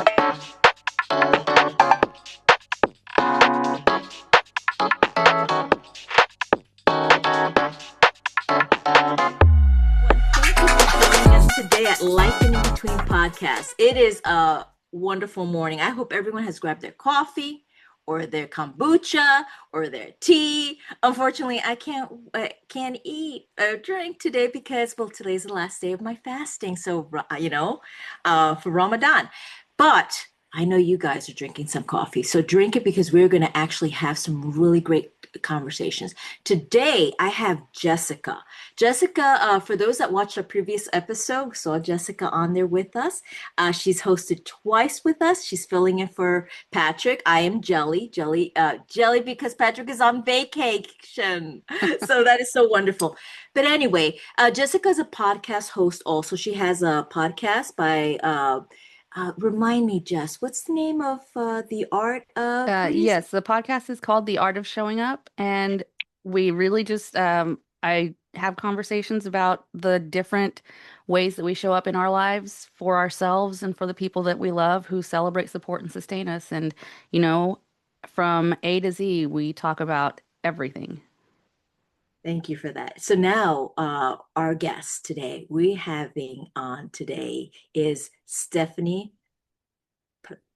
Today at Life in Between podcast. It is a wonderful morning. I hope everyone has grabbed their coffee or their kombucha or their tea. Unfortunately, I can't eat or drink today because today's the last day of my fasting. So for Ramadan. But I know you guys are drinking some coffee. So drink it because we're going to actually have some really great conversations. Today, I have Jessica. Jessica, for those that watched our previous episode, saw Jessica on there with us. She's hosted twice with us. She's filling in for Patrick. I am Jelly because Patrick is on vacation. So that is so wonderful. But anyway, Jessica is a podcast host also. She has a podcast by remind me, Jess, what's the name of the art of what is Yes, the podcast is called The Art of Showing Up, and we really just I have conversations about the different ways that we show up in our lives for ourselves and for the people that we love who celebrate, support, and sustain us. And, you know, from A to Z, we talk about everything. Thank you for that. So now, our guest today, we having on today is Stephanie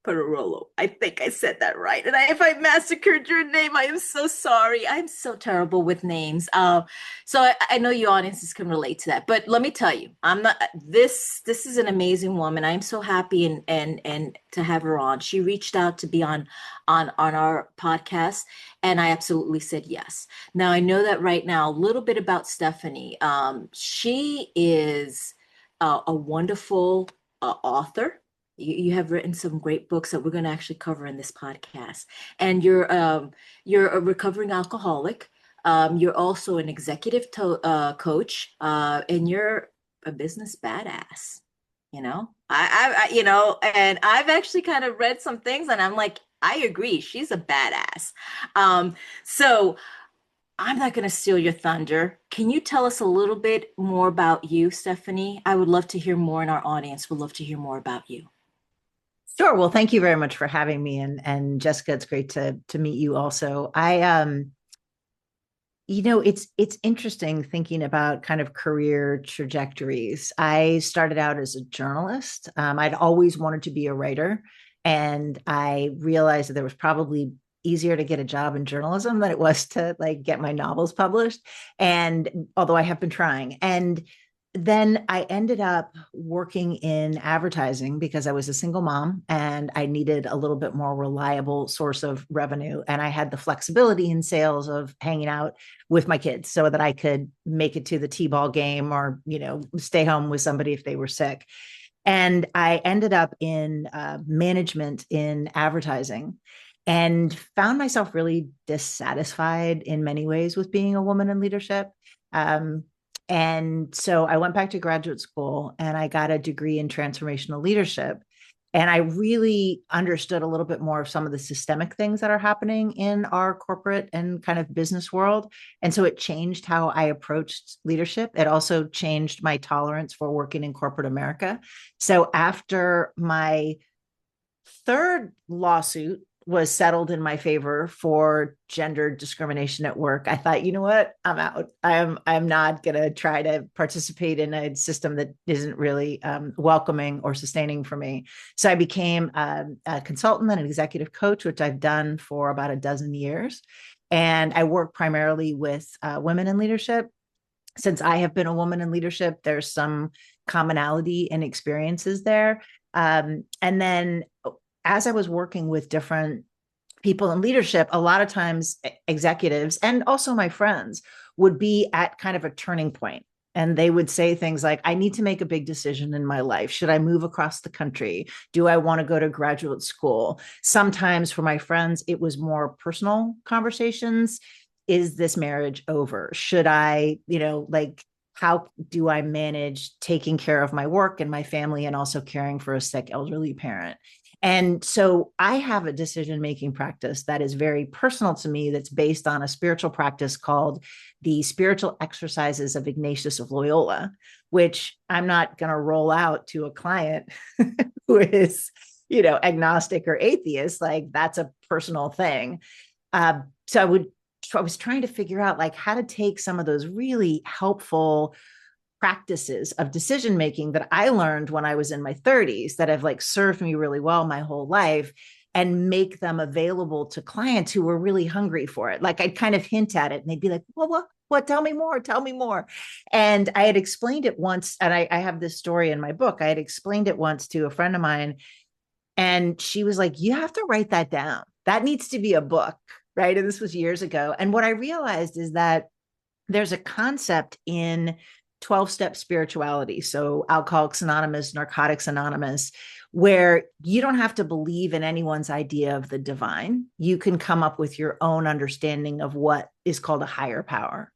Peirolo. I think I said that right. And if I massacred your name, I am so sorry. I'm so terrible with names. So I know your audiences can relate to that. But let me tell you, I'm not this is an amazing woman. I'm so happy and to have her on. She reached out to be on our podcast, and I absolutely said yes. Now I know that right now, a little bit about Stephanie. She is a wonderful author. You have written some great books that we're going to actually cover in this podcast. And you're a recovering alcoholic. You're also an executive coach, and you're a business badass. And I've actually kind of read some things, and I'm like, I agree, she's a badass. So I'm not going to steal your thunder. Can you tell us a little bit more about you, Stephanie? I would love to hear more, and our audience would love to hear more about you. Sure. Well, thank you very much for having me. And Jessica, it's great to meet you also. It's interesting thinking about kind of career trajectories. I started out as a journalist. I'd always wanted to be a writer, and I realized that there was probably easier to get a job in journalism than it was to like get my novels published. And although I have been trying, and then I ended up working in advertising because I was a single mom and I needed a little bit more reliable source of revenue. And I had the flexibility in sales of hanging out with my kids so that I could make it to the T-ball game or, stay home with somebody if they were sick. And I ended up in management in advertising and found myself really dissatisfied in many ways with being a woman in leadership. And so I went back to graduate school and I got a degree in transformational leadership. And I really understood a little bit more of some of the systemic things that are happening in our corporate and kind of business world. And so it changed how I approached leadership. It also changed my tolerance for working in corporate America. So after my third lawsuit was settled in my favor for gender discrimination at work, I thought, you know what, I'm out. I'm not going to try to participate in a system that isn't really welcoming or sustaining for me. So I became a consultant and an executive coach, which I've done for about a dozen years. And I work primarily with women in leadership. Since I have been a woman in leadership, there's some commonality and experiences there. And then as I was working with different people in leadership, a lot of times executives and also my friends would be at kind of a turning point. And they would say things like, I need to make a big decision in my life. Should I move across the country? Do I want to go to graduate school? Sometimes for my friends, it was more personal conversations. Is this marriage over? Should I, how do I manage taking care of my work and my family and also caring for a sick elderly parent? And so I have a decision-making practice that is very personal to me, that's based on a spiritual practice called the Spiritual Exercises of Ignatius of Loyola, which I'm not going to roll out to a client who is agnostic or atheist, like that's a personal thing. So I was trying to figure out like how to take some of those really helpful practices of decision making that I learned when I was in my 30s that have like served me really well my whole life, and make them available to clients who were really hungry for it. Like I'd kind of hint at it and they'd be like, well, what, tell me more, tell me more. And I had explained it once, and I have this story in my book. I had explained it once to a friend of mine, and she was like, you have to write that down. That needs to be a book. Right. And this was years ago. And what I realized is that there's a concept in 12-step spirituality, so Alcoholics Anonymous, Narcotics Anonymous, where you don't have to believe in anyone's idea of the divine. You can come up with your own understanding of what is called a higher power.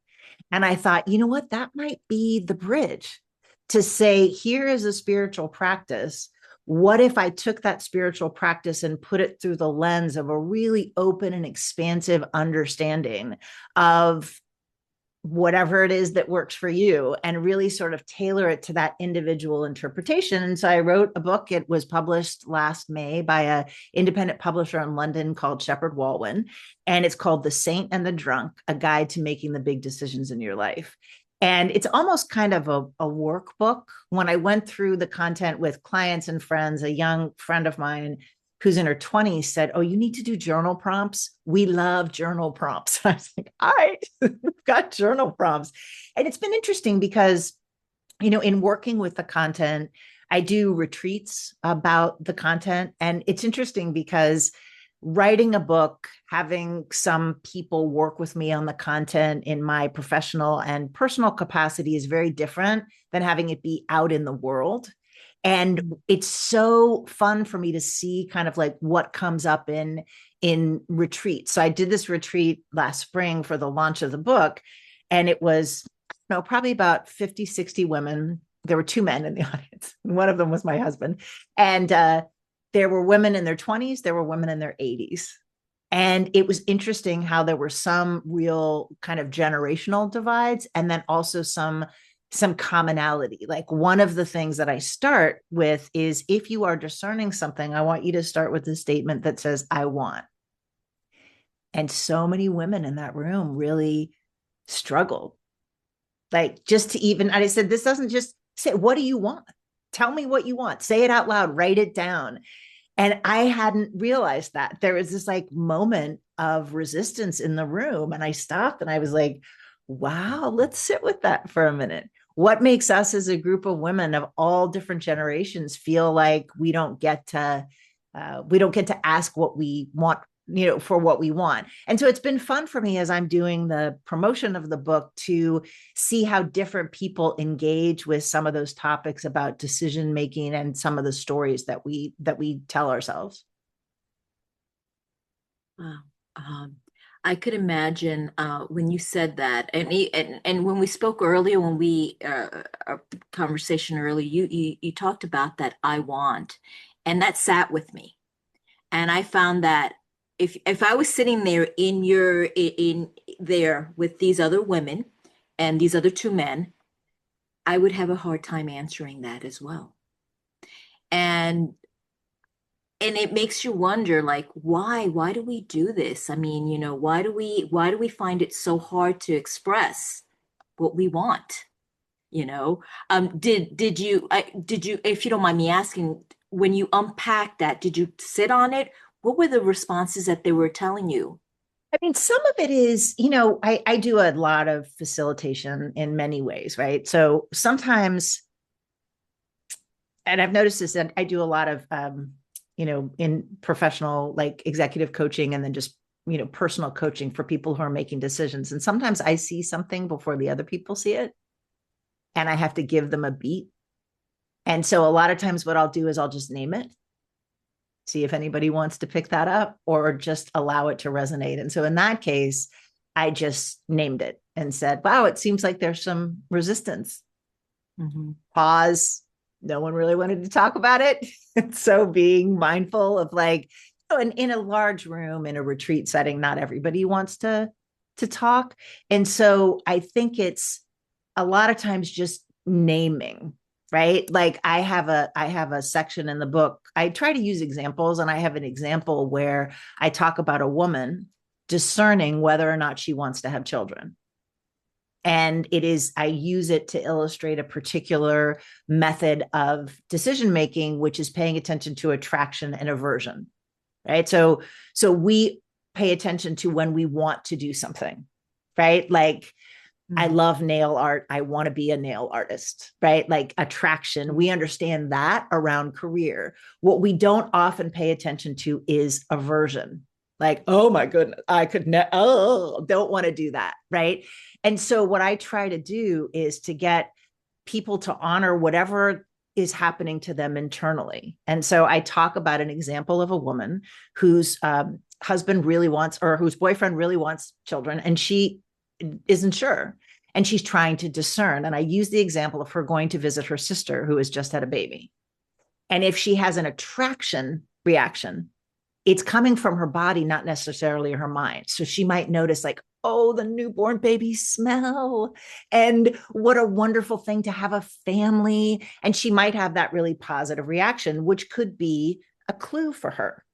And I thought, you know what, that might be the bridge to say, here is a spiritual practice. What if I took that spiritual practice and put it through the lens of a really open and expansive understanding of whatever it is that works for you, and really sort of tailor it to that individual interpretation. And so I wrote a book. It was published last May by an independent publisher in London called Shepherd Walwyn. And it's called The Saint and the Drunk, A Guide to Making the Big Decisions in Your Life. And it's almost kind of a workbook. When I went through the content with clients and friends, a young friend of mine who's in her 20s said, oh, you need to do journal prompts. We love journal prompts. I was like, all right, we've got journal prompts. And it's been interesting because, in working with the content, I do retreats about the content. And it's interesting because writing a book, having some people work with me on the content in my professional and personal capacity is very different than having it be out in the world. And it's so fun for me to see kind of like what comes up in retreat. So I did this retreat last spring for the launch of the book, and it was probably about 50, 60 women. There were two men in the audience. One of them was my husband. And there were women in their 20s, there were women in their 80s. And it was interesting how there were some real kind of generational divides, and then also some commonality. Like one of the things that I start with is, if you are discerning something, I want you to start with the statement that says, I want. And so many women in that room really struggled. Like just to even, and I said, this doesn't just say, what do you want? Tell me what you want. Say it out loud, write it down. And I hadn't realized that there was this like moment of resistance in the room. And I stopped and I was like, wow, let's sit with that for a minute. What makes us as a group of women of all different generations feel like we don't get to ask what we want, for what we want? And so it's been fun for me as I'm doing the promotion of the book to see how different people engage with some of those topics about decision making and some of the stories that we tell ourselves. Wow. I could imagine when you said that, and when we spoke earlier, when we our conversation earlier, you talked about that I want, and that sat with me, and I found that if I was sitting there in there with these other women and these other two men, I would have a hard time answering that as well, and it makes you wonder, like, why do we do this? I mean, why do we find it so hard to express what we want? Did you if you don't mind me asking, when you unpack that, did you sit on it? What were the responses that they were telling you? I mean, some of it is, I do a lot of facilitation in many ways, right? So sometimes, and I've noticed this, and I do a lot of in professional, like executive coaching, and then just, personal coaching for people who are making decisions. And sometimes I see something before the other people see it, and I have to give them a beat. And so a lot of times what I'll do is I'll just name it, see if anybody wants to pick that up, or just allow it to resonate. And so in that case, I just named it and said, wow, it seems like there's some resistance. Mm-hmm. Pause. No one really wanted to talk about it. So being mindful of like, in a large room, in a retreat setting, not everybody wants to talk. And so I think it's a lot of times just naming right? Like I have a section in the book. I try to use examples, and I have an example where I talk about a woman discerning whether or not she wants to have children. And I use it to illustrate a particular method of decision making, which is paying attention to attraction and aversion, right? So we pay attention to when we want to do something, right? Like, I love nail art. I want to be a nail artist, right? Like attraction. We understand that around career. What we don't often pay attention to is aversion. Like, oh my goodness, don't want to do that, right? And so what I try to do is to get people to honor whatever is happening to them internally. And so I talk about an example of a woman whose husband really wants, or whose boyfriend really wants children, and she isn't sure. And she's trying to discern. And I use the example of her going to visit her sister who has just had a baby. And if she has an attraction reaction, it's coming from her body, not necessarily her mind. So she might notice, like, oh, the newborn baby smell. And what a wonderful thing to have a family. And she might have that really positive reaction, which could be a clue for her.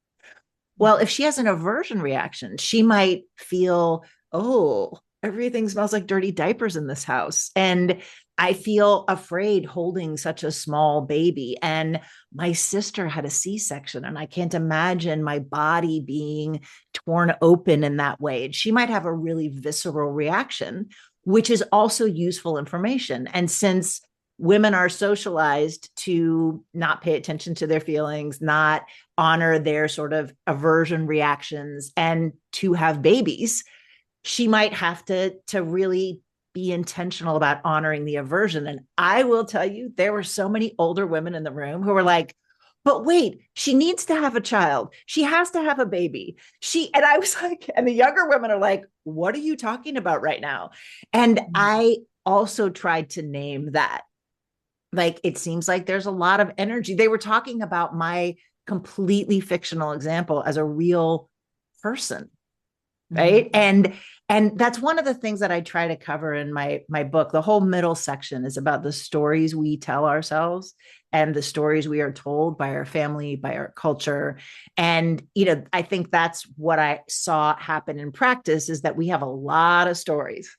Well, if she has an aversion reaction, she might feel, oh, everything smells like dirty diapers in this house. And I feel afraid holding such a small baby. And my sister had a C-section, and I can't imagine my body being torn open in that way. And she might have a really visceral reaction, which is also useful information. And since women are socialized to not pay attention to their feelings, not honor their sort of aversion reactions, and to have babies, she might have to really be intentional about honoring the aversion. And I will tell you, there were so many older women in the room who were like, but wait, she needs to have a child. She has to have a baby. And I was like, and the younger women are like, what are you talking about right now? And I also tried to name that. Like, it seems like there's a lot of energy. They were talking about my completely fictional example as a real person, right? And that's one of the things that I try to cover in my book. The whole middle section is about the stories we tell ourselves and the stories we are told by our family, by our culture. And I think that's what I saw happen in practice, is that we have a lot of stories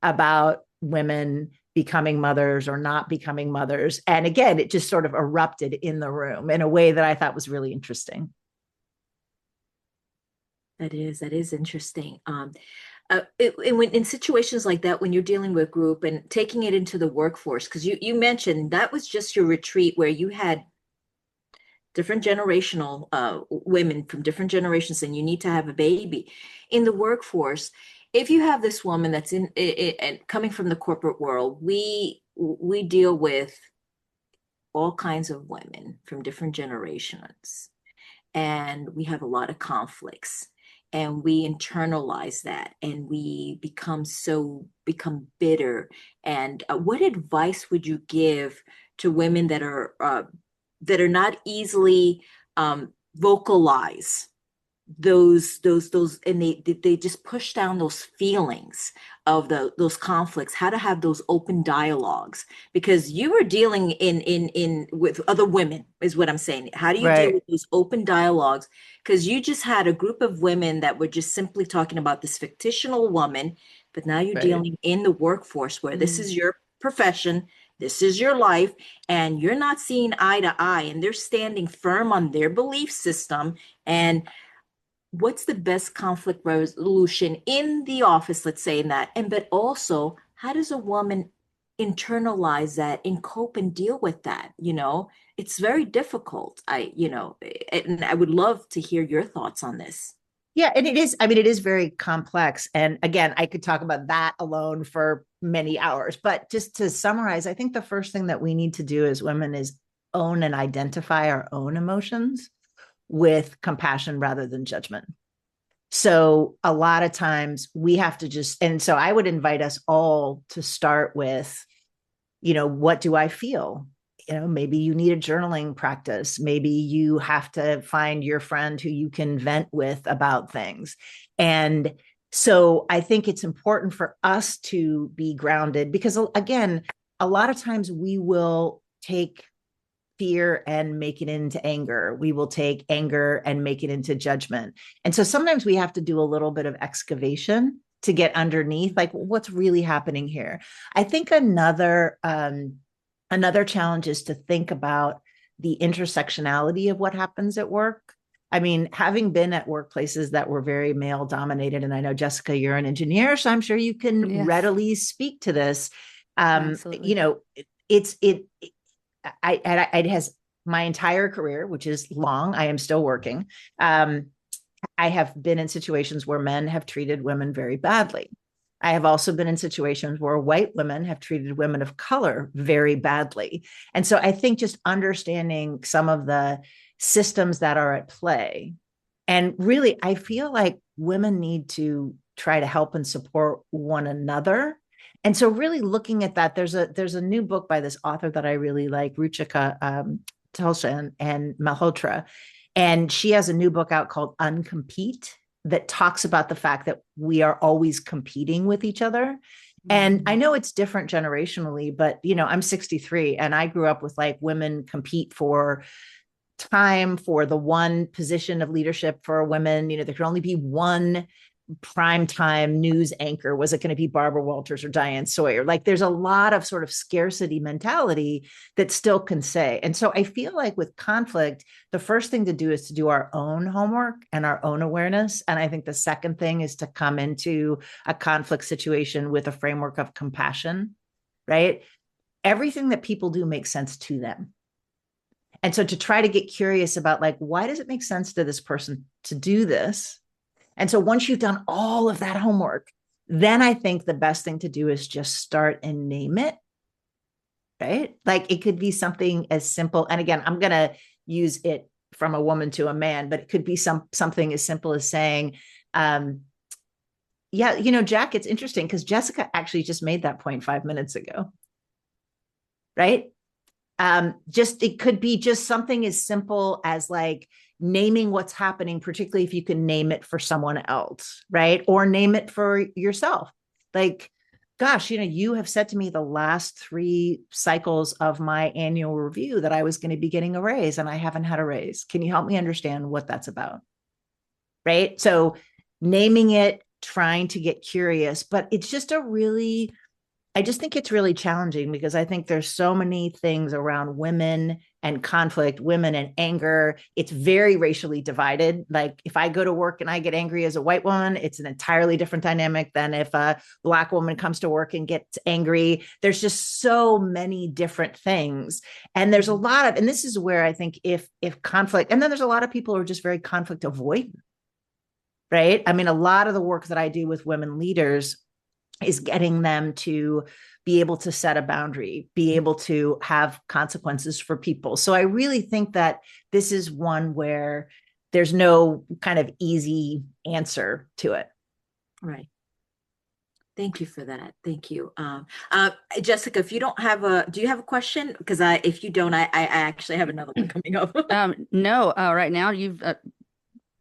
about women becoming mothers or not becoming mothers. And again, it just sort of erupted in the room in a way that I thought was really interesting. That is interesting. In situations like that, when you're dealing with group and taking it into the workforce, because you mentioned that was just your retreat where you had different generational women from different generations, and you need to have a baby in the workforce. If you have this woman that's in it coming from the corporate world, we deal with all kinds of women from different generations, and we have a lot of conflicts, and we internalize that, and we become bitter. And what advice would you give to women that are not easily vocalize those, and they just push down those feelings of those conflicts, how to have those open dialogues, because you were dealing in with other women, is what I'm saying. How do you deal Right. with those open dialogues? Because you just had a group of women that were just simply talking about this fictional woman, but now you're Right. dealing in the workforce where this is your profession, this is your life, and you're not seeing eye to eye, and they're standing firm on their belief system. And what's the best conflict resolution in the office, let's say, in that? And but also, how does a woman internalize that and cope and deal with that? It's very difficult. And I would love to hear your thoughts on this. Yeah, and it is very complex. And again, I could talk about that alone for many hours. But just to summarize, I think the first thing that we need to do as women is own and identify our own emotions with compassion rather than judgment. So a lot of times we have to and so I would invite us all to start with, what do I feel? Maybe you need a journaling practice. Maybe you have to find your friend who you can vent with about things. And so I think it's important for us to be grounded, because again, a lot of times we will take fear and make it into anger. We will take anger and make it into judgment. And so sometimes we have to do a little bit of excavation to get underneath, like what's really happening here. I think another challenge is to think about the intersectionality of what happens at work. I mean, having been at workplaces that were very male dominated, and I know, Jessica, you're an engineer, so I'm sure you can Yes, readily speak to this. absolutely. You know, it has my entire career, which is long. I am still working. I have been in situations where men have treated women very badly. I have also been in situations where white women have treated women of color very badly. And so I think just understanding some of the systems that are at play. And really, I feel like women need to try to help and support one another. And so really looking at that, there's a new book by this author that I really like, Ruchika Tulshan and Malhotra. And she has a new book out called Uncompete that talks about the fact that we are always competing with each other. And I know it's different generationally, but I'm 63 and I grew up with like women compete for time, for the one position of leadership for women. There could only be one primetime news anchor. Was it going to be Barbara Walters or Diane Sawyer? Like there's a lot of sort of scarcity mentality that still can say. And so I feel like with conflict, the first thing to do is to do our own homework and our own awareness. And I think the second thing is to come into a conflict situation with a framework of compassion, right? Everything that people do makes sense to them. And so to try to get curious about like, why does it make sense to this person to do this? And so once you've done all of that homework, then I think the best thing to do is just start and name it, right? Like it could be something as simple. And again, I'm going to use it from a woman to a man, but it could be something as simple as saying, yeah, Jack, it's interesting because Jessica actually just made that point 5 minutes ago, right? Just it could be just something as simple as like naming what's happening, particularly if you can name it for someone else, right? Or name it for yourself. Like, gosh, you have said to me the last 3 cycles of my annual review that I was going to be getting a raise and I haven't had a raise. Can you help me understand what that's about? Right. So naming it, trying to get curious, but it's just I just think it's really challenging because I think there's so many things around women and conflict, women and anger. It's very racially divided. Like if I go to work and I get angry as a white woman, it's an entirely different dynamic than if a Black woman comes to work and gets angry. There's just so many different things. And there's a lot of, and this is where I think if conflict, and then there's a lot of people who are just very conflict avoidant, right? I mean, a lot of the work that I do with women leaders is getting them to be able to set a boundary, be able to have consequences for people. So I really think that this is one where there's no kind of easy answer to it. Right. Thank you for that. Thank you. Jessica, if you don't have do you have a question? Because if you don't, I actually have another one coming up. No, right now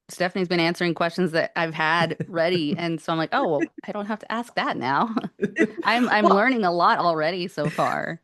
Stephanie's been answering questions that I've had ready, and so I'm like, oh, well, I don't have to ask that now. I'm Well, learning a lot already so far.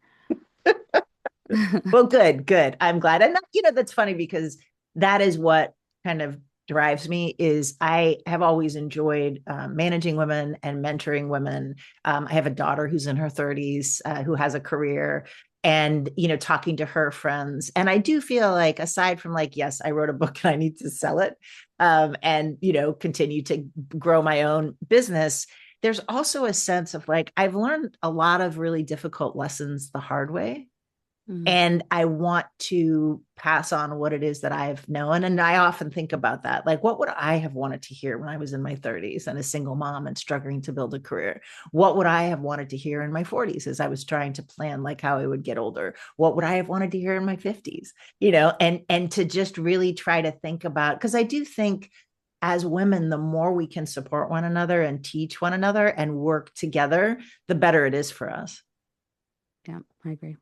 well, good. I'm glad. And that's funny because that is what kind of drives me is I have always enjoyed managing women and mentoring women. I have a daughter who's in her 30s who has a career and talking to her friends, and I do feel like aside from like, yes, I wrote a book and I need to sell it and continue to grow my own business, there's also a sense of like I've learned a lot of really difficult lessons the hard way. Mm. And I want to pass on what it is that I've known. And I often think about that. Like, what would I have wanted to hear when I was in my 30s and a single mom and struggling to build a career? What would I have wanted to hear in my 40s as I was trying to plan like how I would get older? What would I have wanted to hear in my 50s? And to just really try to think about, because I do think as women, the more we can support one another and teach one another and work together, the better it is for us. Yeah, I agree.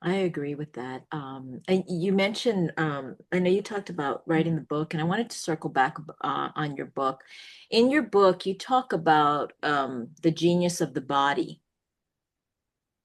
I agree with that. And you mentioned, I know you talked about writing the book, and I wanted to circle back on your book. In your book, you talk about the genius of the body.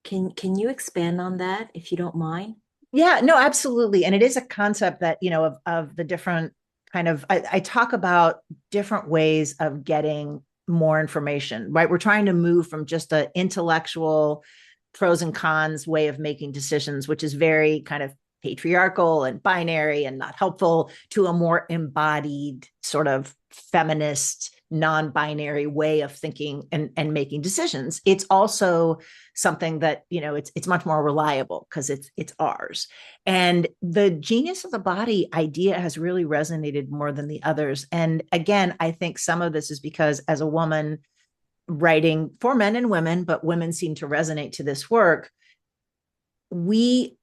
Can you expand on that if you don't mind? Yeah, no, absolutely. And it is a concept that, of the different kind of, I talk about different ways of getting more information, right? We're trying to move from just an intellectual pros and cons way of making decisions, which is very kind of patriarchal and binary and not helpful, to a more embodied sort of feminist non-binary way of thinking and making decisions. It's also something that, it's much more reliable because it's ours. And the genius of the body idea has really resonated more than the others. And again, I think some of this is because, as a woman writing for men and women, but women seem to resonate to this work, we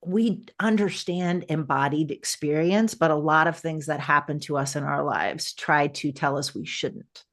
we understand embodied experience, but a lot of things that happen to us in our lives try to tell us we shouldn't,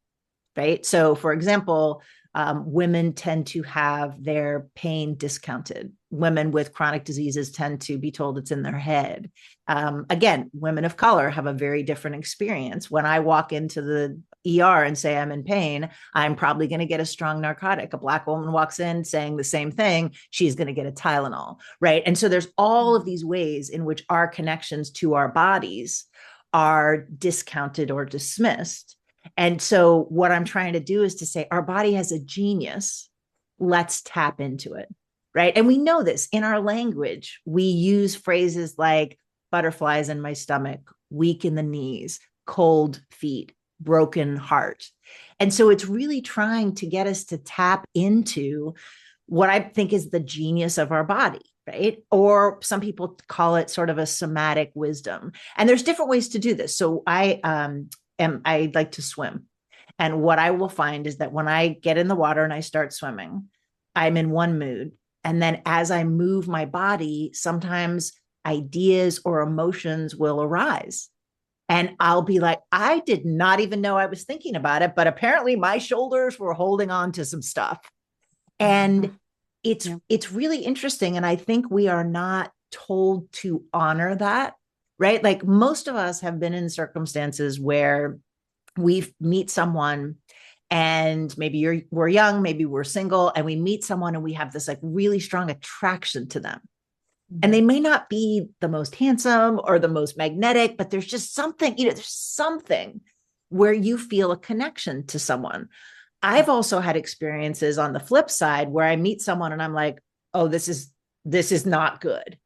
right? So, for example, women tend to have their pain discounted. Women with chronic diseases tend to be told it's in their head. Again, women of color have a very different experience. When I walk into the ER and say I'm in pain, I'm probably going to get a strong narcotic. A Black woman walks in saying the same thing, she's going to get a Tylenol, right? And so there's all of these ways in which our connections to our bodies are discounted or dismissed. And so what I'm trying to do is to say our body has a genius. Let's tap into it. Right. And we know this in our language. We use phrases like butterflies in my stomach, weak in the knees, cold feet, broken heart. And so it's really trying to get us to tap into what I think is the genius of our body. Right. Or some people call it sort of a somatic wisdom. And there's different ways to do this. So I like to swim. And what I will find is that when I get in the water and I start swimming, I'm in one mood. And then as I move my body, sometimes ideas or emotions will arise. And I'll be like, I did not even know I was thinking about it, but apparently my shoulders were holding on to some stuff. And it's really interesting. And I think we are not told to honor that, right? Like most of us have been in circumstances where we meet someone and maybe we're young, maybe we're single, and we meet someone and we have this like really strong attraction to them. And they may not be the most handsome or the most magnetic, but there's just something, there's something where you feel a connection to someone. I've also had experiences on the flip side where I meet someone and I'm like, oh, this is not good.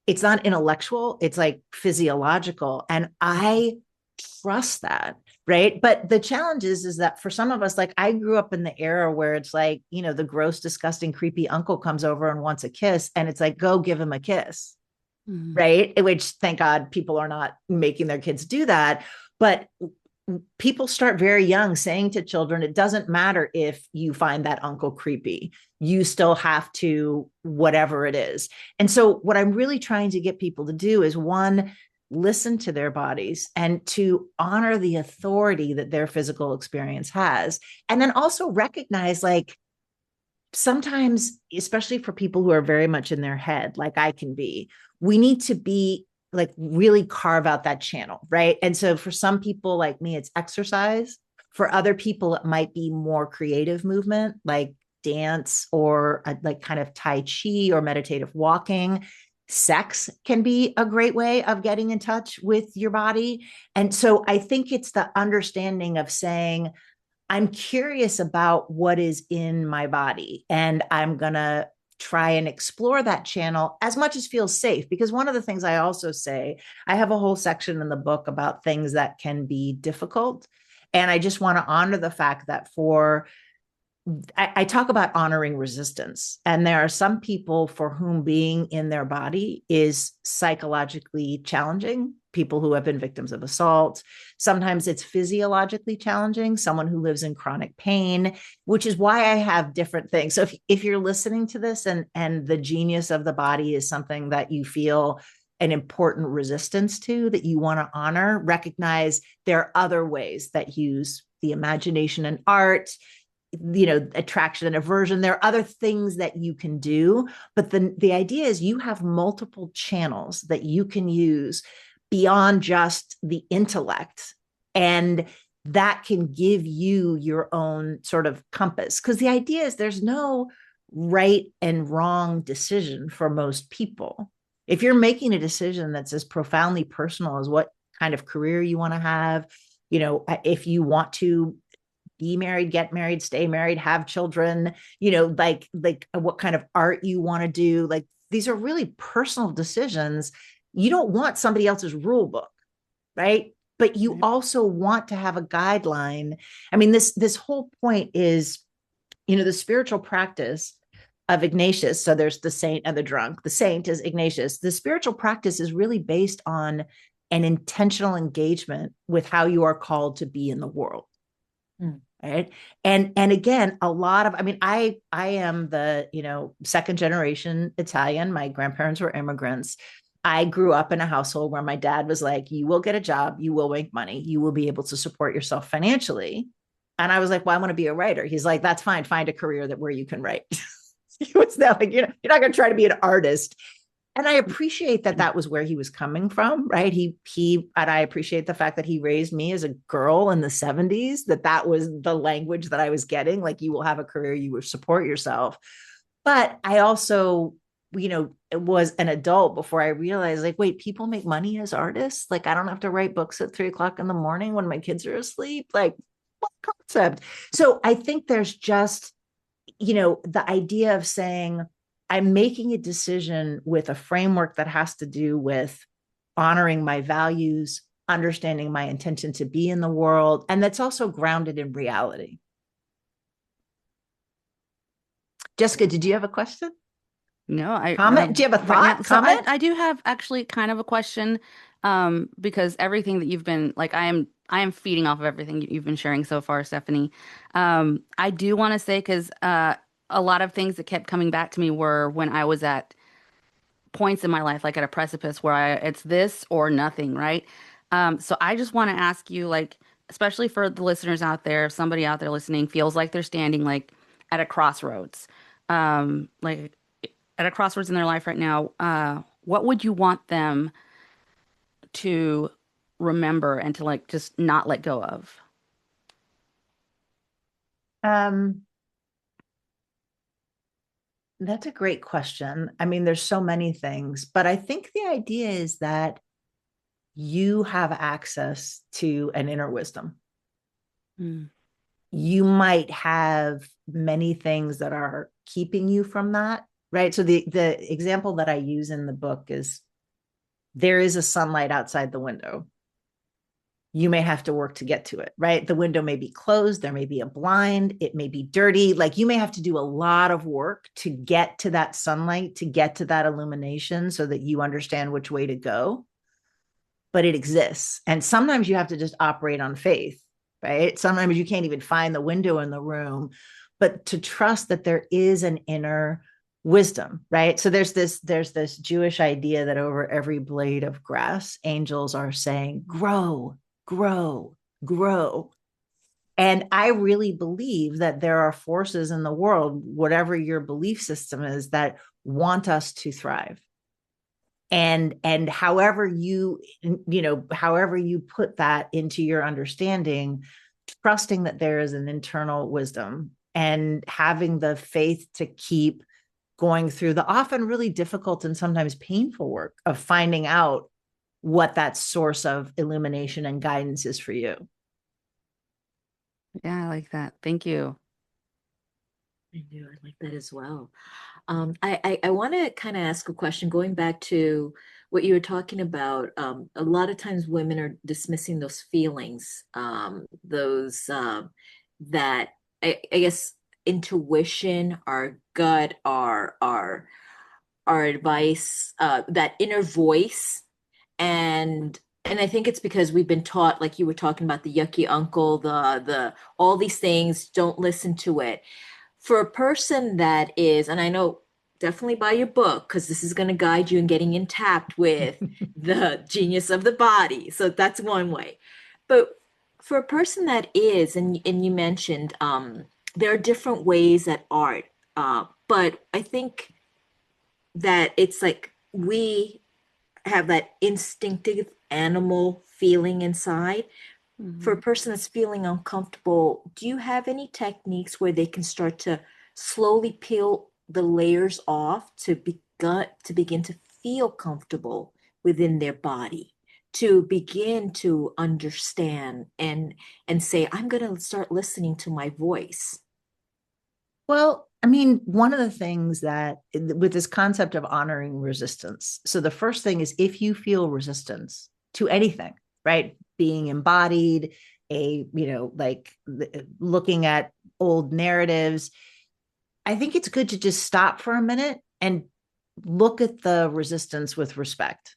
It's not intellectual, it's like physiological. And I trust that. Right. But the challenge is that for some of us, like I grew up in the era where it's like, the gross, disgusting, creepy uncle comes over and wants a kiss. And it's like, go give him a kiss. Mm-hmm. Right. Which thank God people are not making their kids do that. But people start very young saying to children, it doesn't matter if you find that uncle creepy, you still have to, whatever it is. And so what I'm really trying to get people to do is, one, listen to their bodies and to honor the authority that their physical experience has. And then also recognize, like, sometimes, especially for people who are very much in their head, like I can be, we need to be like really carve out that channel, right? And so for some people like me, it's exercise. For other people, it might be more creative movement, like dance or like kind of Tai Chi or meditative walking. Sex can be a great way of getting in touch with your body. And so I think it's the understanding of saying, I'm curious about what is in my body, and I'm going to try and explore that channel as much as feels safe. Because one of the things I also say, I have a whole section in the book about things that can be difficult. And I just want to honor the fact that I talk about honoring resistance. And there are some people for whom being in their body is psychologically challenging, people who have been victims of assault. Sometimes it's physiologically challenging, someone who lives in chronic pain, which is why I have different things. So if you're listening to this and the genius of the body is something that you feel an important resistance to, that you want to honor, recognize there are other ways that use the imagination and art, attraction and aversion. There are other things that you can do, but the idea is you have multiple channels that you can use beyond just the intellect, and that can give you your own sort of compass. Because the idea is there's no right and wrong decision for most people. If you're making a decision that's as profoundly personal as what kind of career you want to have, if you want to be married, get married, stay married, have children, like what kind of art you want to do, like these are really personal decisions. You don't want somebody else's rule book, right? But you Right. also want to have a guideline. I mean, this whole point is, the spiritual practice of Ignatius. So there's the saint and the drunk. The saint is Ignatius. The spiritual practice is really based on an intentional engagement with how you are called to be in the world. Right. And again, a lot of, I mean, I am the, second generation Italian. My grandparents were immigrants. I grew up in a household where my dad was like, you will get a job, you will make money, you will be able to support yourself financially. And I was like, well, I want to be a writer. He's like, that's fine. Find a career where you can write. It's not like, you're not going to try to be an artist. And I appreciate that was where he was coming from, right? And I appreciate the fact that he raised me as a girl in the 70s, that was the language that I was getting. Like, you will have a career, you will support yourself. But I also, was an adult before I realized, like, wait, people make money as artists. Like, I don't have to write books at 3 o'clock in the morning when my kids are asleep. Like, what concept? So I think there's just, the idea of saying, I'm making a decision with a framework that has to do with honoring my values, understanding my intention to be in the world, and that's also grounded in reality. Jessica, did you have a question? No, Comment? Do you have a right now, thought? so Comment? I do have actually kind of a question, because everything that you've been like, I am feeding off of everything you've been sharing so far, Stephanie. I do want to say because a lot of things that kept coming back to me were when I was at points in my life, like at a precipice where it's this or nothing, right? So I just want to ask you, like, especially for the listeners out there, if somebody out there listening feels like they're standing like at a crossroads, like at a crossroads in their life right now, what would you want them to remember and to like just not let go of? Um, that's a great question. I mean, there's so many things, but I think the idea is that you have access to an inner wisdom. Mm. You might have many things that are keeping you from that, right? So the example that I use in the book is, there is a sunlight outside the window. You may have to work to get to it, right? The window may be closed, there may be a blind, it may be dirty. Like, you may have to do a lot of work to get to that sunlight, to get to that illumination so that you understand which way to go. But it exists. And sometimes you have to just operate on faith, right? Sometimes you can't even find the window in the room, but to trust that there is an inner wisdom, right? So there's this Jewish idea that over every blade of grass, angels are saying, grow, grow, grow. And I really believe that there are forces in the world, whatever your belief system is, that want us to thrive. And however however you put that into your understanding, trusting that there is an internal wisdom and having the faith to keep going through the often really difficult and sometimes painful work of finding out what that source of illumination and guidance is for you. Yeah, I like that. Thank you. I do. I like that as well. I want to kind of ask a question going back to what you were talking about. A lot of times women are dismissing those feelings, those that I guess intuition, our gut, our advice, that inner voice. And I think it's because we've been taught, like you were talking about, the yucky uncle, the all these things, don't listen to it. For a person that is, and I know definitely buy your book because this is going to guide you in getting in tact with the genius of the body. So that's one way. But for a person that is, and you mentioned, there are different ways at art. But I think that it's like we have that instinctive animal feeling inside. For a Mhm. person that's feeling uncomfortable, do you have any techniques where they can start to slowly peel the layers off to begin to feel comfortable within their body, to begin to understand and say, I'm going to start listening to my voice. Well, I mean, one of the things that with this concept of honoring resistance, so the first thing is if you feel resistance to anything, right? Being embodied, like looking at old narratives, I think it's good to just stop for a minute and look at the resistance with respect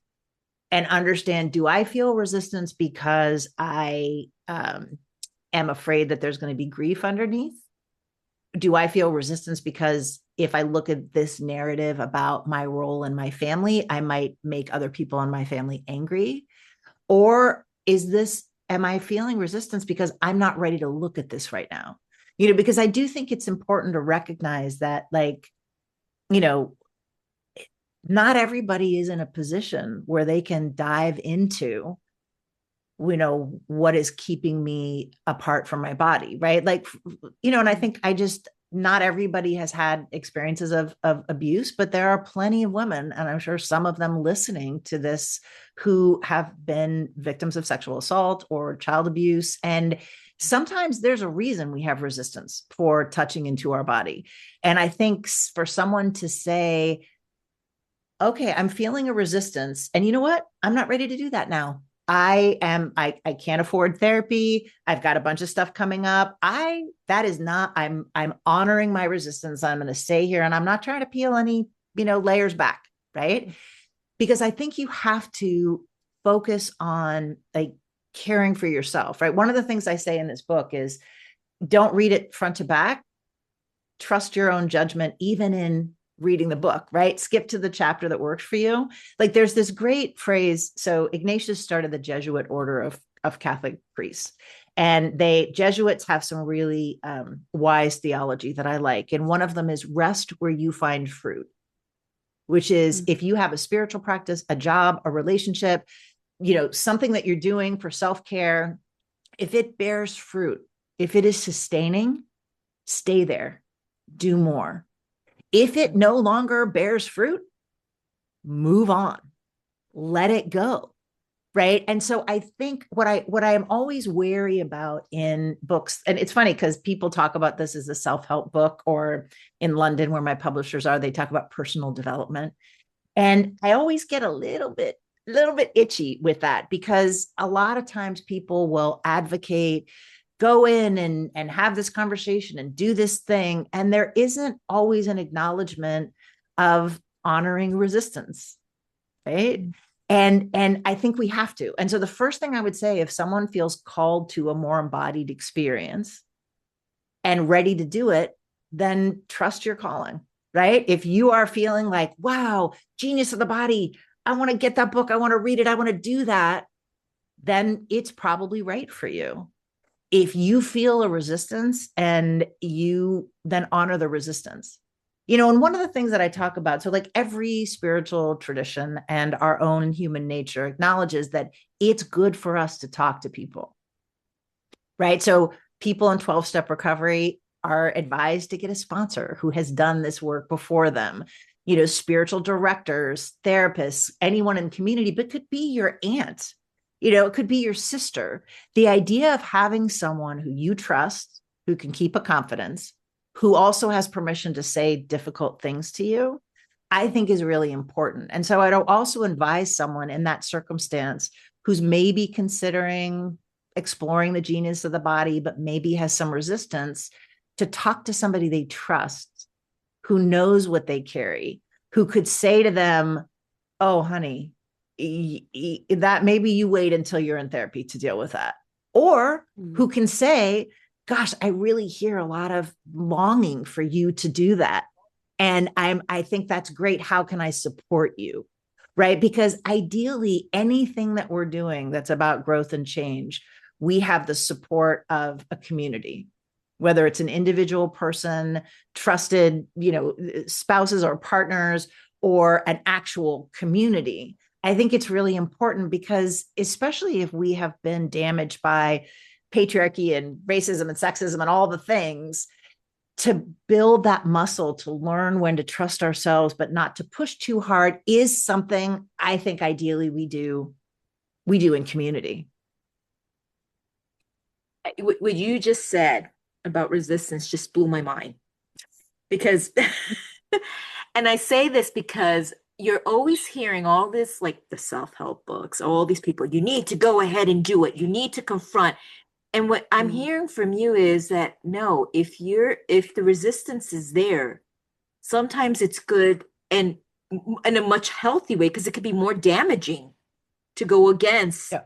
and understand, do I feel resistance because I am afraid that there's going to be grief underneath? Do I feel resistance because if I look at this narrative about my role in my family, I might make other people in my family angry? Or am I feeling resistance because I'm not ready to look at this right now? Because I do think it's important to recognize that, like, you know, not everybody is in a position where they can dive into what is keeping me apart from my body, right? Like, and I think not everybody has had experiences of abuse, but there are plenty of women, and I'm sure some of them listening to this, who have been victims of sexual assault or child abuse. And sometimes there's a reason we have resistance for touching into our body. And I think for someone to say, okay, I'm feeling a resistance, and you know what? I'm not ready to do that now. I can't afford therapy. I've got a bunch of stuff coming up. I'm honoring my resistance. I'm going to stay here, and I'm not trying to peel any, layers back. Right. Because I think you have to focus on, like, caring for yourself. Right. One of the things I say in this book is, don't read it front to back. Trust your own judgment, even in reading the book, right? Skip to the chapter that works for you. Like, there's this great phrase. So Ignatius started the Jesuit order of Catholic priests, and Jesuits have some really wise theology that I like. And one of them is rest where you find fruit, which is if you have a spiritual practice, a job, a relationship, something that you're doing for self-care, if it bears fruit, if it is sustaining, stay there, do more. If it no longer bears fruit, move on, let it go. Right. And so I think what I am always wary about in books, and it's funny because people talk about this as a self-help book, or in London, where my publishers are, they talk about personal development. And I always get a little bit itchy with that, because a lot of times people will advocate, go in and have this conversation and do this thing, and there isn't always an acknowledgement of honoring resistance, right? And I think we have to. And so the first thing I would say, if someone feels called to a more embodied experience and ready to do it, then trust your calling, right? If you are feeling like, wow, genius of the body, I want to get that book, I want to read it, I want to do that, then it's probably right for you. If you feel a resistance, and you then honor the resistance. And one of the things that I talk about, so like every spiritual tradition and our own human nature acknowledges that it's good for us to talk to people, right? So people in 12-step recovery are advised to get a sponsor who has done this work before them. Spiritual directors, therapists, anyone in the community, but could be your aunt. It could be your sister. The idea of having someone who you trust, who can keep a confidence, who also has permission to say difficult things to you, I think is really important. And so I'd also advise someone in that circumstance who's maybe considering exploring the genius of the body, but maybe has some resistance, to talk to somebody they trust, who knows what they carry, who could say to them, oh, honey, that maybe you wait until you're in therapy to deal with that. Or who can say, gosh, I really hear a lot of longing for you to do that. And I think that's great. How can I support you? Right? Because ideally, anything that we're doing that's about growth and change, we have the support of a community, whether it's an individual person, trusted, spouses or partners, or an actual community. I think it's really important, because especially if we have been damaged by patriarchy and racism and sexism and all the things, to build that muscle, to learn when to trust ourselves, but not to push too hard, is something I think ideally we do in community. What you just said about resistance just blew my mind because, and I say this because you're always hearing all this, like the self-help books, all these people, you need to go ahead and do it. You need to confront. And what I'm hearing from you is that no, if the resistance is there, sometimes it's good and in a much healthy way because it could be more damaging to go against. Yeah.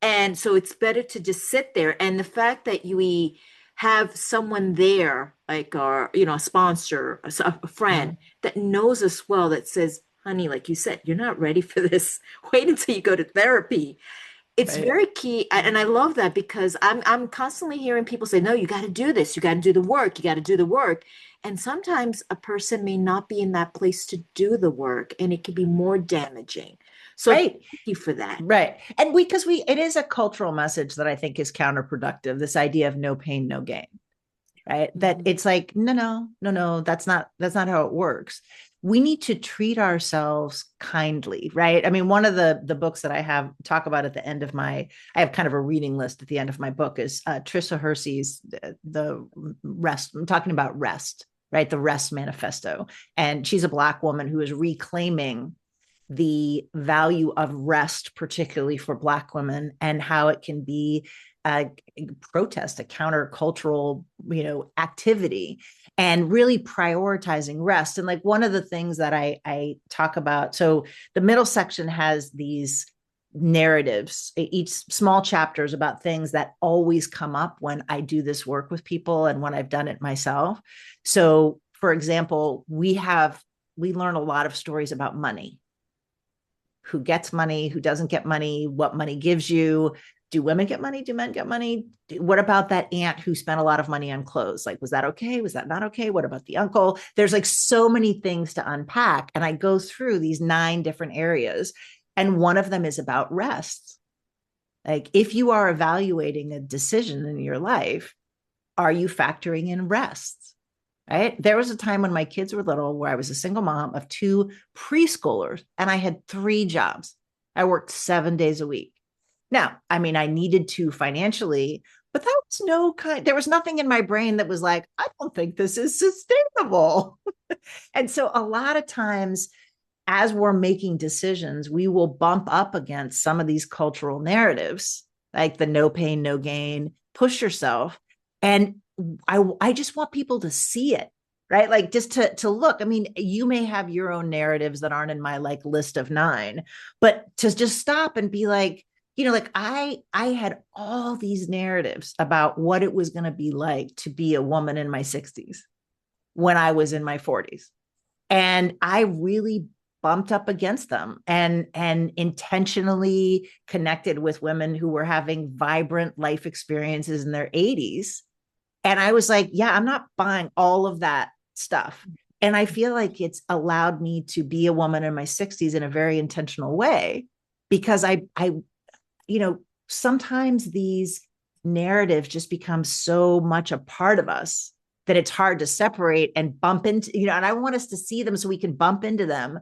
And so it's better to just sit there. And the fact that we have someone there, like our, a sponsor, a friend that knows us well, that says, honey, like you said, you're not ready for this. Wait until you go to therapy. It's Right. very key. And I love that because I'm constantly hearing people say, no, you got to do this. You got to do the work. You got to do the work. And sometimes a person may not be in that place to do the work and it can be more damaging. So Right. thank you for that. Right. And because it is a cultural message that I think is counterproductive, this idea of no pain, no gain. Right. That it's like, no, that's not how it works. We need to treat ourselves kindly, right? I mean, one of the books that I have talk about at the end of I have kind of a reading list at the end of my book is Trisha Hersey's the rest. I'm talking about rest, right? The Rest Manifesto. And she's a Black woman who is reclaiming the value of rest, particularly for Black women, and how it can be a protest, a countercultural, activity, and really prioritizing rest. And like one of the things that I talk about, so the middle section has these narratives, each small chapters about things that always come up when I do this work with people and when I've done it myself. So for example, we learn a lot of stories about money. Who gets money, who doesn't get money, what money gives you. Do women get money? Do men get money? What about that aunt who spent a lot of money on clothes? Like, was that okay? Was that not okay? What about the uncle? There's like so many things to unpack. And I go through these 9 different areas. And one of them is about rest. Like, if you are evaluating a decision in your life, are you factoring in rest? Right. There was a time when my kids were little where I was a single mom of 2 preschoolers and I had 3 jobs. I worked 7 days a week. Now, I mean, I needed to financially, but there was nothing in my brain that was like, I don't think this is sustainable. And so a lot of times as we're making decisions, we will bump up against some of these cultural narratives, like the no pain, no gain, push yourself. And I just want people to see it, right? Like just to look. I mean, you may have your own narratives that aren't in my like list of 9, but to just stop and be like, like I had all these narratives about what it was going to be like to be a woman in my 60s when I was in my 40s. And I really bumped up against them and intentionally connected with women who were having vibrant life experiences in their 80s. And I was like, yeah, I'm not buying all of that stuff. And I feel like it's allowed me to be a woman in my 60s in a very intentional way because I sometimes these narratives just become so much a part of us that it's hard to separate and bump into, and I want us to see them so we can bump into them,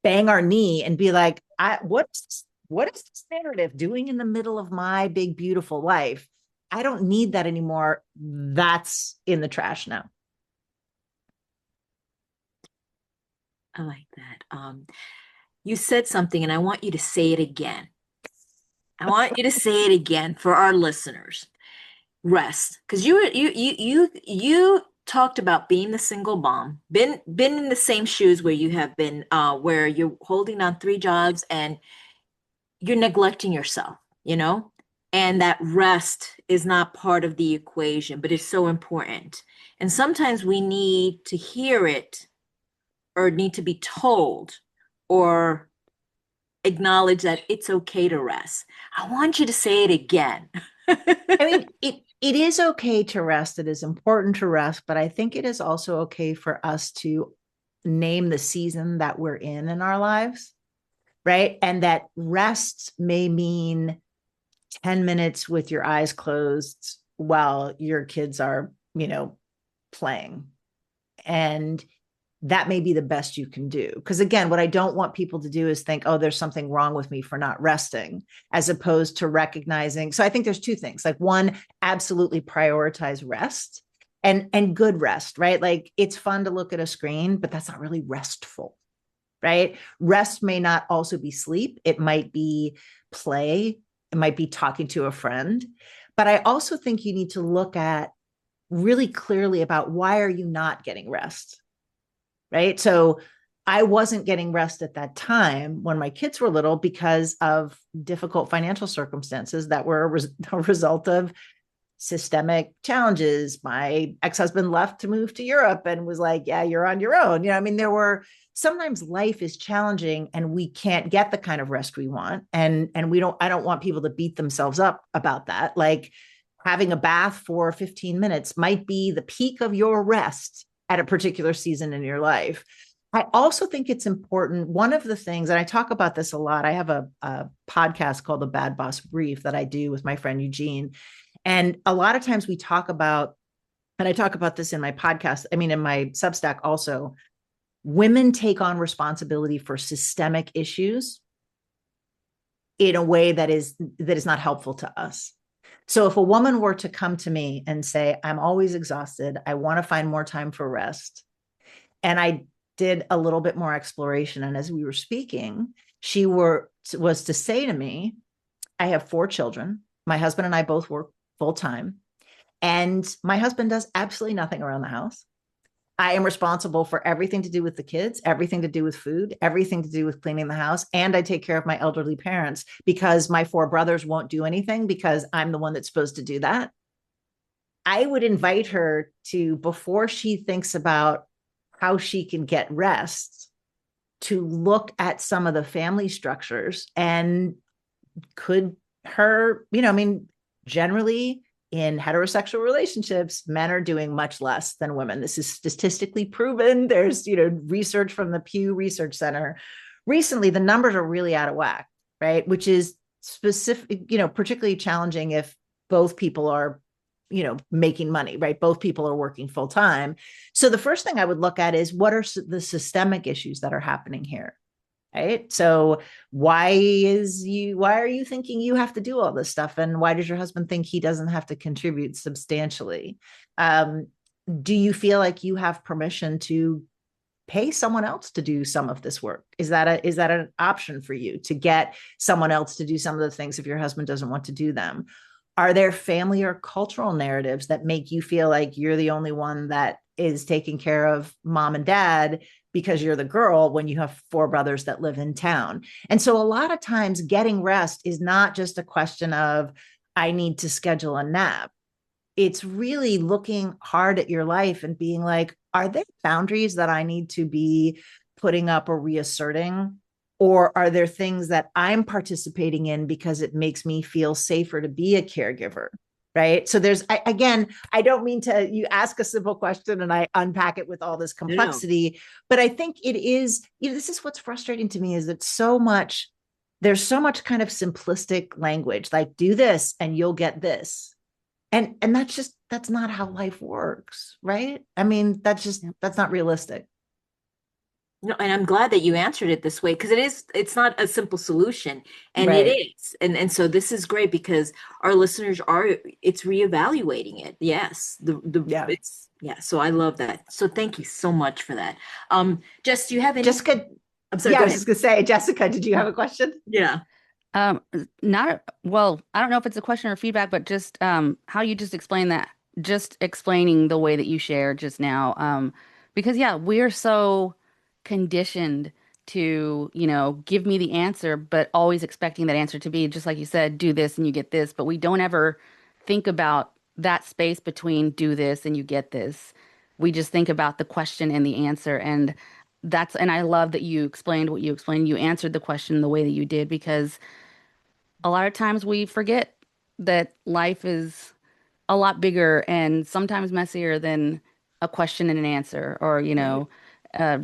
bang our knee and be like, what is this narrative doing in the middle of my big, beautiful life? I don't need that anymore. That's in the trash now. I like that. You said something and I want you to say it again. I want you to say it again for our listeners. Rest, because you talked about being the single mom, been in the same shoes where you have been, where you're holding on 3 jobs and you're neglecting yourself, and that rest is not part of the equation, but it's so important. And sometimes we need to hear it or need to be told or acknowledge that it's okay to rest. I want you to say it again. I mean, it is okay to rest. It is important to rest, but I think it is also okay for us to name the season that we're in our lives, right? And that rest may mean 10 minutes with your eyes closed while your kids are, playing. And that may be the best you can do. Because again, what I don't want people to do is think, oh, there's something wrong with me for not resting, as opposed to recognizing. So I think there's two things. Like one, absolutely prioritize rest and good rest, right? Like it's fun to look at a screen, but that's not really restful, right? Rest may not also be sleep. It might be play. It might be talking to a friend. But I also think you need to look at really clearly about why are you not getting rest, right? So I wasn't getting rest at that time when my kids were little because of difficult financial circumstances that were a result of systemic challenges. My ex-husband left to move to Europe and was like, yeah, you're on your own. You know, I mean, there were sometimes life is challenging and we can't get the kind of rest we want. And I don't want people to beat themselves up about that. Like having a bath for 15 minutes might be the peak of your rest at a particular season in your life. I also think it's important. One of the things, and I talk about this a lot, I have a podcast called The Bad Boss Brief that I do with my friend Eugene. And a lot of times we talk about, and I talk about this in my podcast, I mean, in my Substack also, women take on responsibility for systemic issues in a way that is not helpful to us. So if a woman were to come to me and say, I'm always exhausted, I want to find more time for rest, and I did a little bit more exploration, and as we were speaking, she was to say to me, I have 4 children. My husband and I both work full time, and my husband does absolutely nothing around the house. I am responsible for everything to do with the kids, everything to do with food, everything to do with cleaning the house. And I take care of my elderly parents because my 4 brothers won't do anything because I'm the one that's supposed to do that. I would invite her to, before she thinks about how she can get rest, to look at some of the family structures and could her, I mean, generally in heterosexual relationships, men are doing much less than women. This is statistically proven. There's, research from the Pew Research Center. Recently, the numbers are really out of whack, right? Which is specific, particularly challenging if both people are, making money, right? Both people are working full time. So the first thing I would look at is what are the systemic issues that are happening here? Right. So why are you thinking you have to do all this stuff? And why does your husband think he doesn't have to contribute substantially? Do you feel like you have permission to pay someone else to do some of this work? Is that an option for you to get someone else to do some of the things if your husband doesn't want to do them? Are there family or cultural narratives that make you feel like you're the only one that is taking care of mom and dad because you're the girl when you have 4 brothers that live in town? And so a lot of times getting rest is not just a question of, I need to schedule a nap. It's really looking hard at your life and being like, are there boundaries that I need to be putting up or reasserting? Or are there things that I'm participating in because it makes me feel safer to be a caregiver? Right. So I don't mean to, you ask a simple question and I unpack it with all this complexity, but I think it is, this is what's frustrating to me is that there's so much kind of simplistic language, like do this and you'll get this. And that's not how life works. Right. I mean, that's not realistic. No, and I'm glad that you answered it this way because it's not a simple solution. And it Right. is. And so this is great because our listeners it's reevaluating it. Yes. Yeah. So I love that. So thank you so much for that. Jess, do you have any? Jessica, I'm sorry, yeah, go I was ahead. just gonna say, Jessica, did you have a question? Yeah. Um, Not well, I don't know if it's a question or feedback, but just how you just explained that, just explaining the way that you shared just now. Because yeah, we're so conditioned to, give me the answer, but always expecting that answer to be just like you said, do this and you get this, but we don't ever think about that space between do this and you get this. We just think about the question and the answer, and I love that you explained what you explained. You answered the question the way that you did because a lot of times we forget that life is a lot bigger and sometimes messier than a question and an answer or, Right. uh,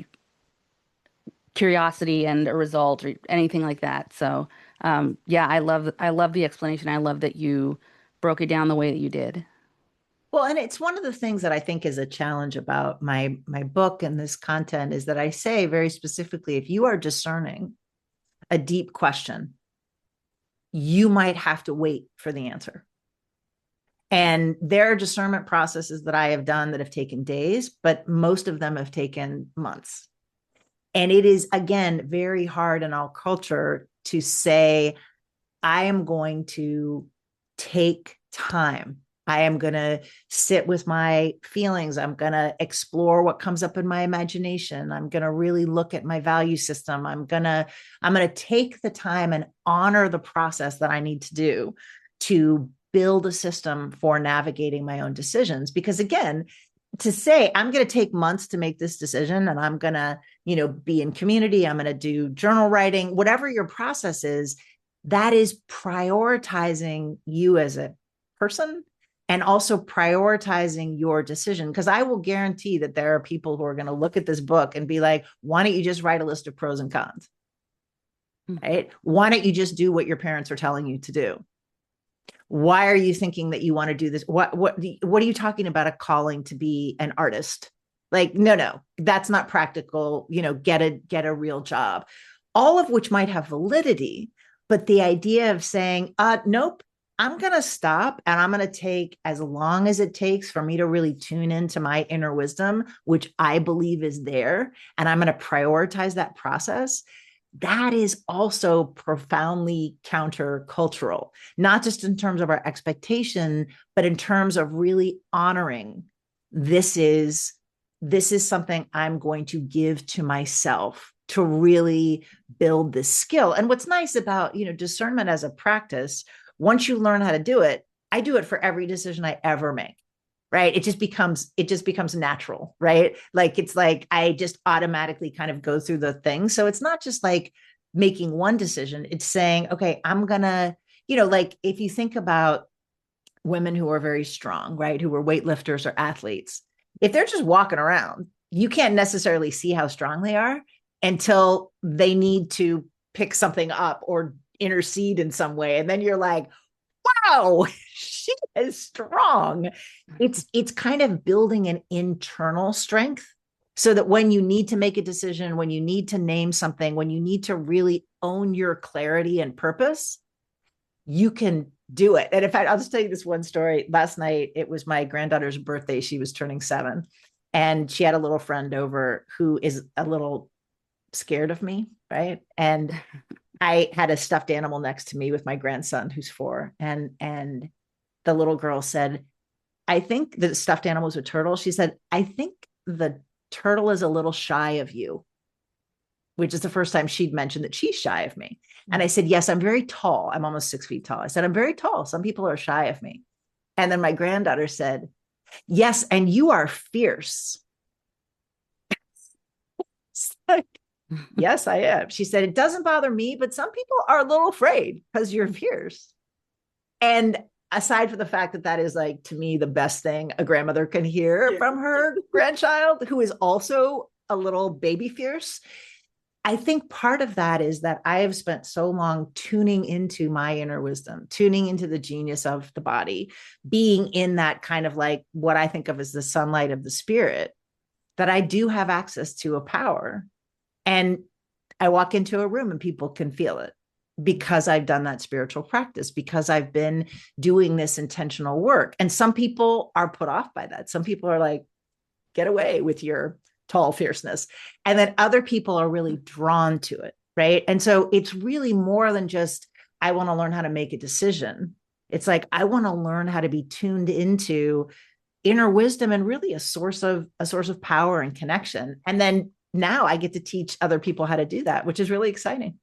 curiosity and a result or anything like that. So, yeah, I love the explanation. I love that you broke it down the way that you did. Well, and it's one of the things that I think is a challenge about my book and this content is that I say very specifically, if you are discerning a deep question, you might have to wait for the answer. And there are discernment processes that I have done that have taken days, but most of them have taken months. And it is, again, very hard in our culture to say, I am going to take time. I am going to sit with my feelings. I'm going to explore what comes up in my imagination. I'm going to really look at my value system. I'm going to take the time and honor the process that I need to do to build a system for navigating my own decisions. Because again, to say I'm going to take months to make this decision and I'm going to, be in community, I'm going to do journal writing, whatever your process is, that is prioritizing you as a person and also prioritizing your decision. Because I will guarantee that there are people who are going to look at this book and be like, why don't you just write a list of pros and cons? Right? Why don't you just do what your parents are telling you to do? Why are you thinking that you want to do this? What are you talking about a calling to be an artist? Like, no, that's not practical. Get a real job. All of which might have validity, but the idea of saying, nope, I'm going to stop and I'm going to take as long as it takes for me to really tune into my inner wisdom, which I believe is there, and I'm going to prioritize that process. That is also profoundly countercultural, not just in terms of our expectation, but in terms of really honoring this is something I'm going to give to myself to really build this skill. And what's nice about, discernment as a practice, once you learn how to do it, I do it for every decision I ever make. Right. It just becomes natural. Right. Like, it's like, I just automatically kind of go through the thing. So it's not just like making one decision. It's saying, okay, I'm gonna, like if you think about women who are very strong, right, who are weightlifters or athletes, if they're just walking around, you can't necessarily see how strong they are until they need to pick something up or intercede in some way. And then you're like, wow, she is strong. It's kind of building an internal strength so that when you need to make a decision, when you need to name something, when you need to really own your clarity and purpose, you can do it. And in fact, I'll just tell you this one story. Last night, it was my granddaughter's birthday. She was turning 7, and she had a little friend over who is a little scared of me, right? And I had a stuffed animal next to me with my grandson who's 4. And the little girl said, I think the stuffed animal was a turtle. She said, I think the turtle is a little shy of you, which is the first time she'd mentioned that she's shy of me. And I said, yes, I'm very tall. I'm almost 6 feet tall. I said, I'm very tall. Some people are shy of me. And then my granddaughter said, yes, and you are fierce. Yes, I am. She said, it doesn't bother me, but some people are a little afraid because you're fierce. And aside from the fact that that is, like, to me, the best thing a grandmother can hear from her grandchild, who is also a little baby fierce, I think part of that is that I have spent so long tuning into my inner wisdom, tuning into the genius of the body, being in that kind of like what I think of as the sunlight of the spirit, that I do have access to a power. And I walk into a room and people can feel it because I've done that spiritual practice, because I've been doing this intentional work. And some people are put off by that. Some people are like, get away with your tall fierceness. And then other people are really drawn to it. Right. And so it's really more than just, I want to learn how to make a decision. It's like, I want to learn how to be tuned into inner wisdom and really a source of power and connection. And then now I get to teach other people how to do that, which is really exciting.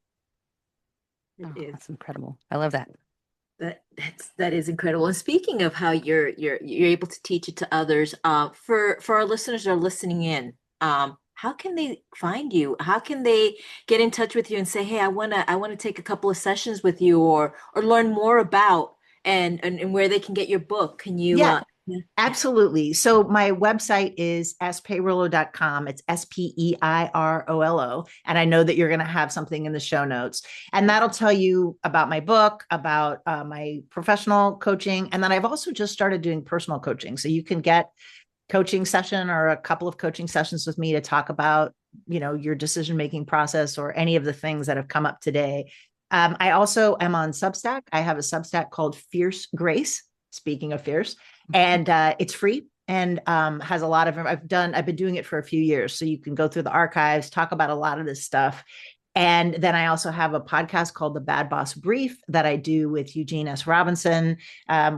That's incredible. I love that. That is incredible. And speaking of how you're able to teach it to others, for our listeners that are listening in, how can they find you? How can they get in touch with you and say, hey, I wanna take a couple of sessions with you, or learn more about and where they can get your book? Can you Yeah. Absolutely. So my website is speirolo.com. It's Speirolo. And I know that you're going to have something in the show notes. And that'll tell you about my book, about my professional coaching. And then I've also just started doing personal coaching. So you can get coaching session or a couple of coaching sessions with me to talk about, your decision making process or any of the things that have come up today. I also am on Substack. I have a Substack called Fierce Grace. Speaking of fierce, and it's free and has a lot of. I've been doing it for a few years, so you can go through the archives, talk about a lot of this stuff. And then I also have a podcast called The Bad Boss Brief that I do with Eugene S. Robinson.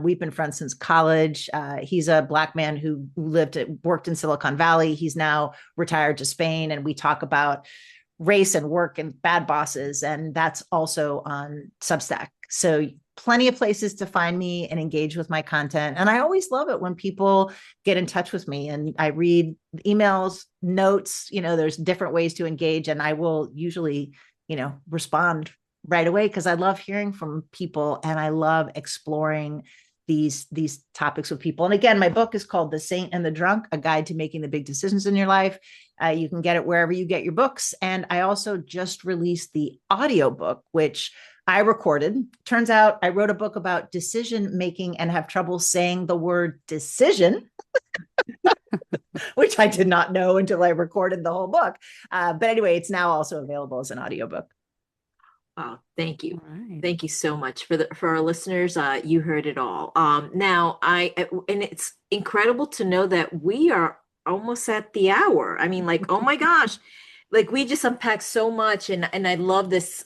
We've been friends since college. He's a Black man who worked in Silicon Valley. He's now retired to Spain, and we talk about race and work and bad bosses. And that's also on Substack. So plenty of places to find me and engage with my content. And I always love it when people get in touch with me and I read emails, notes, there's different ways to engage. And I will usually, respond right away because I love hearing from people and I love exploring these topics with people. And again, my book is called The Saint and the Drunk, a guide to making the big decisions in your life. You can get it wherever you get your books. And I also just released the audiobook, which I recorded. Turns out I wrote a book about decision making and have trouble saying the word decision, which I did not know until I recorded the whole book. But anyway, it's now also available as an audiobook. Oh, thank you. Right. Thank you so much for our listeners. You heard it all. Now and it's incredible to know that we are almost at the hour. I mean, like, oh my gosh, like we just unpacked so much, and I love this.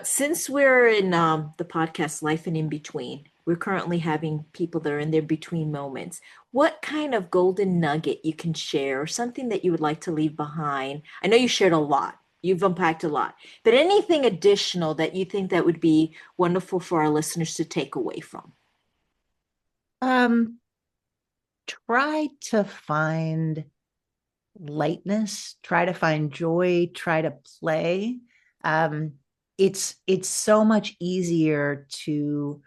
Since we're in the podcast Life and In Between, we're currently having people that are in their between moments. What kind of golden nugget you can share, or something that you would like to leave behind? I know you shared a lot. You've unpacked a lot, but anything additional that you think that would be wonderful for our listeners to take away from? Um, Try to find lightness, try to find joy, try to play. Um, it's so much easier to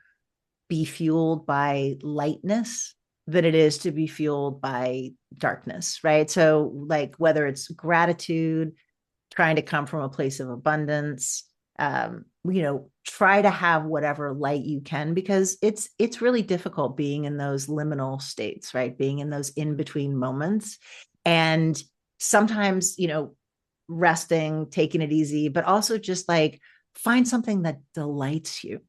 be fueled by lightness than it is to be fueled by darkness, right? So like whether it's gratitude, trying to come from a place of abundance, try to have whatever light you can because it's really difficult being in those liminal states, right? Being in those in between moments. And sometimes, resting, taking it easy, but also just like find something that delights you,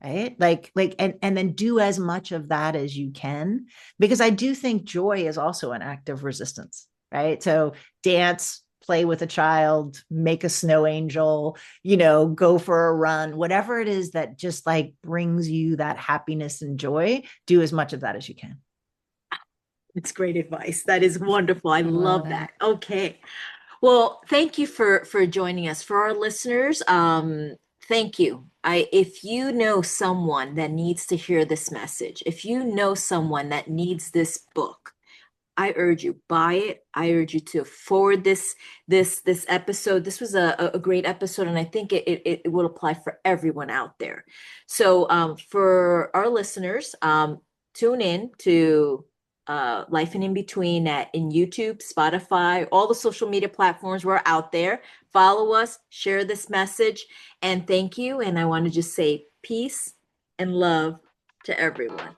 right? And then do as much of that as you can, because I do think joy is also an act of resistance, right? So dance, play with a child, make a snow angel, go for a run, whatever it is that just like brings you that happiness and joy, do as much of that as you can. It's great advice. That is wonderful. I love love that. that. Okay. Well, thank you for joining us. For our listeners, thank you. If you know someone that needs to hear this message, if you know someone that needs this book, I urge you buy it. I urge you to forward this episode. This was a great episode, and I think it will apply for everyone out there. So for our listeners, tune in to Life and In Between in YouTube, Spotify, all the social media platforms. We're out there. Follow us, share this message, and thank you. And I want to just say peace and love to everyone.